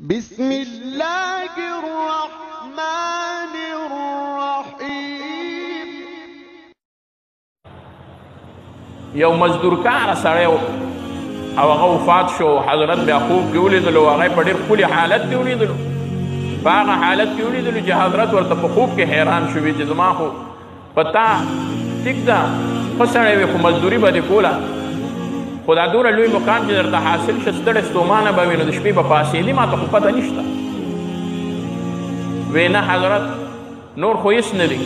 بسم الله الرحمن الرحیم. یو مزدورکار سړی و او هغه وفات شو. حضرت بیا خوب کې ولیدلو، هغه په ډېر ښکلي حالت کې ولیدلو. په هغه حالت کې ولیدلو چې حضرت ورته په خوب کې حیران شوي چې زما خو په تا ټیک ده ښه سړی وي خو مزدوري به دې کوله، خو دا دومره لوی مقام چې درته حاصل شه ستړی ستومانه به وي نو د شپې به پاڅېدې، ما ته خو پته نشته. وی نه حضرت نور خو هېڅ نه دي،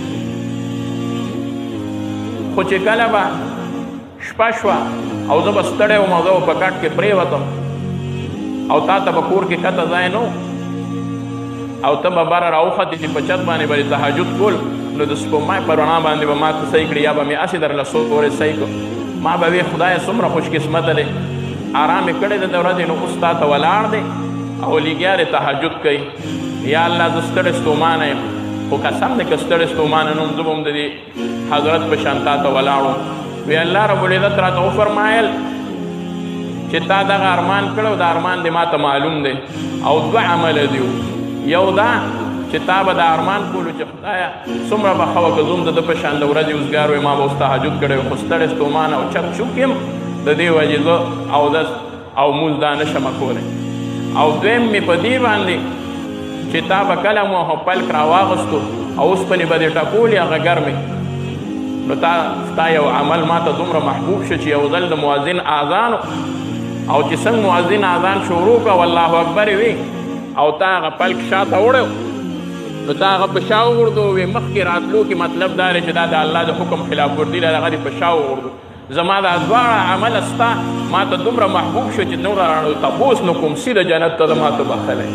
خو چې کله به شپه شوه او زه به ستړی وم او زه به په کټ کې پرېوتم او تا ته به کور کې کته ځای نه او ته به بره راوختې چې په چت باندې به تهجد کول نو د سپوږمۍ په رڼا باندې به ما ته صحیح کړي یا به مې هسې درله سورې صحیح کړو. ما به وی خدایه څومره خوش قسمته دی، آرام یې کړی دی د ورځې نو اوس تا ته ولاړ دی او لګیا دی تهجد کوي. یا الله زه ستړی ستومانه یم، خو قسم دی که ستړی ستومانه نه وم زه به هم د دې حضرت په شان تا ته ولاړ وم. وی الله رب العزت راته وفرمایل چې تا دغه ارمان کړی دا ارمان دی ما ته معلوم دی او دوه عمله دي. یو دا چې تا به دا ارمان کولو چې خدایه څومره به ښه وه که زه هم د ده په شان د ورځې اوزګار وی ما به اوس تهجد کړی وی خو ستړی ستومانه او چک چوک یم د دې وجې زه اودس او مونځ دا نه شمه کولی. او دویم مې په دې باندې چې تا به کله مو پلک راواغستو او اوسپنې به دې ټکولې هغه ګرمې نو ستا یو عمل ما ته دومره محبوب شو چې یو ځل د مؤذن اذان او چې څنګه مؤذن اذان شروع کړه والله اکبر وي او تا هغه پلک شاته وړی نو تا هغه په شا وغورځو وې مخکې راتلو کې مطلب دا دی چې دا د الله د حکم خلاف ورزي ده هغه دې په شا وغورځو. زما دا دواړه عمله ستا ما ته دومره محبوب شو چې نور تپوس نه کوم سیده جنت ته زما ته بخلی.